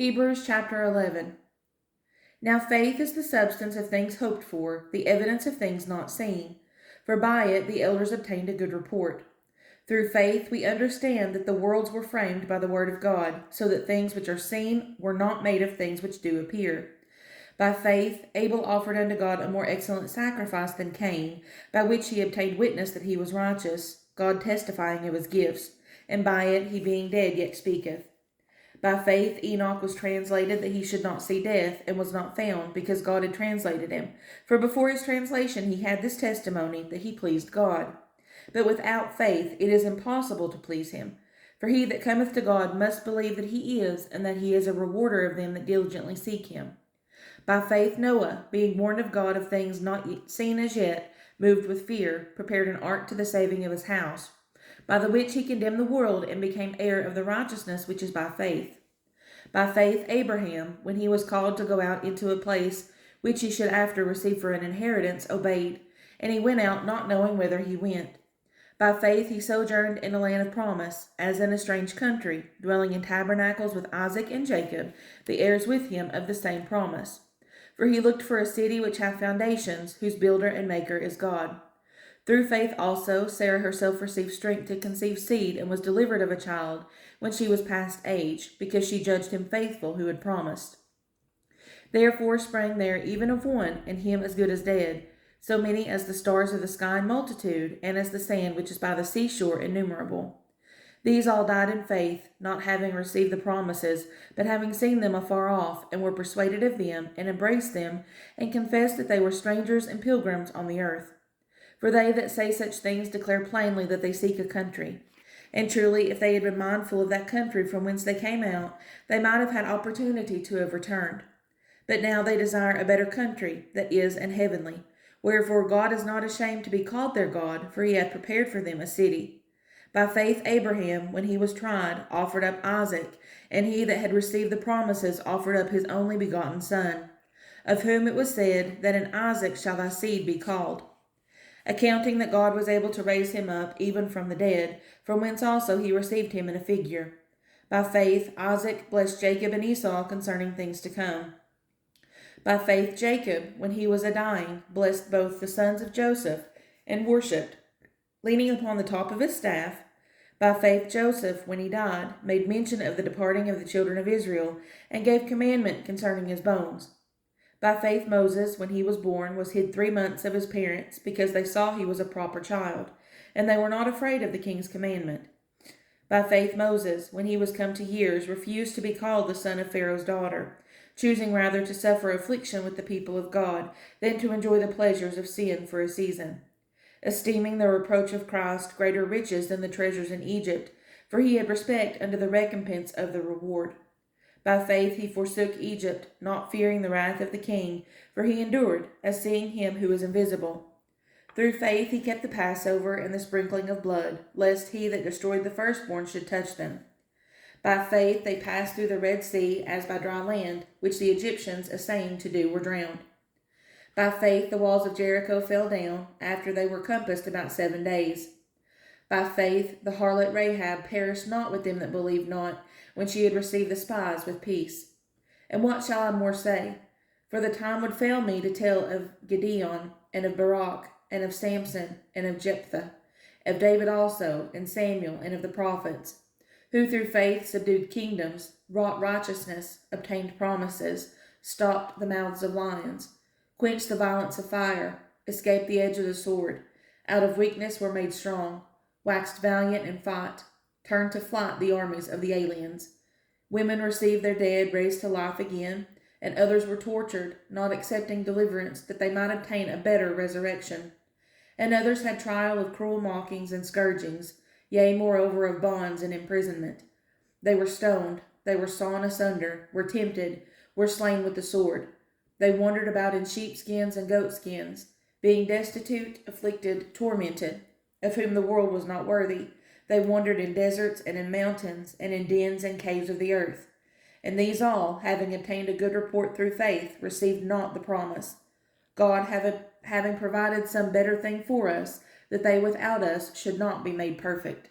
Hebrews chapter 11. Now faith is the substance of things hoped for, the evidence of things not seen. For by it the elders obtained a good report. Through faith we understand that the worlds were framed by the word of God, so that things which are seen were not made of things which do appear. By faith Abel offered unto God a more excellent sacrifice than Cain, by which he obtained witness that he was righteous, God testifying of his gifts, and by it he being dead yet speaketh. By faith Enoch was translated that he should not see death, and was not found, because God had translated him. For before his translation he had this testimony, that he pleased God. But without faith it is impossible to please him. For he that cometh to God must believe that he is, and that he is a rewarder of them that diligently seek him. By faith Noah, being warned of God of things not seen as yet, moved with fear, prepared an ark to the saving of his house, by the which he condemned the world, and became heir of the righteousness which is by faith. By faith Abraham, when he was called to go out into a place which he should after receive for an inheritance, obeyed, and he went out not knowing whither he went. By faith he sojourned in a land of promise, as in a strange country, dwelling in tabernacles with Isaac and Jacob, the heirs with him of the same promise. For he looked for a city which hath foundations, whose builder and maker is God. Through faith also Sarah herself received strength to conceive seed, and was delivered of a child when she was past age, because she judged him faithful who had promised. Therefore sprang there even of one, and him as good as dead, so many as the stars of the sky in multitude, and as the sand which is by the seashore innumerable. These all died in faith, not having received the promises, but having seen them afar off, and were persuaded of them, and embraced them, and confessed that they were strangers and pilgrims on the earth. For they that say such things declare plainly that they seek a country. And truly, if they had been mindful of that country from whence they came out, they might have had opportunity to have returned. But now they desire a better country, that is, an heavenly. Wherefore God is not ashamed to be called their God, for he hath prepared for them a city. By faith Abraham, when he was tried, offered up Isaac, and he that had received the promises offered up his only begotten son, of whom it was said, that in Isaac shall thy seed be called. Accounting that God was able to raise him up even from the dead, from whence also he received him in a figure. By faith Isaac blessed Jacob and Esau concerning things to come. By faith Jacob, when he was a-dying, blessed both the sons of Joseph, and worshipped, leaning upon the top of his staff. By faith Joseph, when he died, made mention of the departing of the children of Israel, and gave commandment concerning his bones. By faith Moses, when he was born, was hid 3 months of his parents, because they saw he was a proper child, and they were not afraid of the king's commandment. By faith Moses, when he was come to years, refused to be called the son of Pharaoh's daughter, choosing rather to suffer affliction with the people of God, than to enjoy the pleasures of sin for a season, esteeming the reproach of Christ greater riches than the treasures in Egypt, for he had respect unto the recompense of the reward. By faith he forsook Egypt, not fearing the wrath of the king, for he endured, as seeing him who is invisible. Through faith he kept the Passover and the sprinkling of blood, lest he that destroyed the firstborn should touch them. By faith they passed through the Red Sea as by dry land, which the Egyptians, essaying to do, were drowned. By faith the walls of Jericho fell down, after they were compassed about 7 days. By faith the harlot Rahab perished not with them that believed not, when she had received the spies with peace. And what shall I more say? For the time would fail me to tell of Gideon, and of Barak, and of Samson, and of Jephthah, of David also, and Samuel, and of the prophets, who through faith subdued kingdoms, wrought righteousness, obtained promises, stopped the mouths of lions, quenched the violence of fire, escaped the edge of the sword, out of weakness were made strong, waxed valiant in fight, turned to flight the armies of the aliens. Women received their dead raised to life again, and others were tortured, not accepting deliverance, that they might obtain a better resurrection. And others had trial of cruel mockings and scourgings, yea, moreover of bonds and imprisonment. They were stoned, they were sawn asunder, were tempted, were slain with the sword. They wandered about in sheepskins and goatskins, being destitute, afflicted, tormented, of whom the world was not worthy. They wandered in deserts and in mountains, and in dens and caves of the earth. And these all, having obtained a good report through faith, received not the promise, God having provided some better thing for us, that they without us should not be made perfect.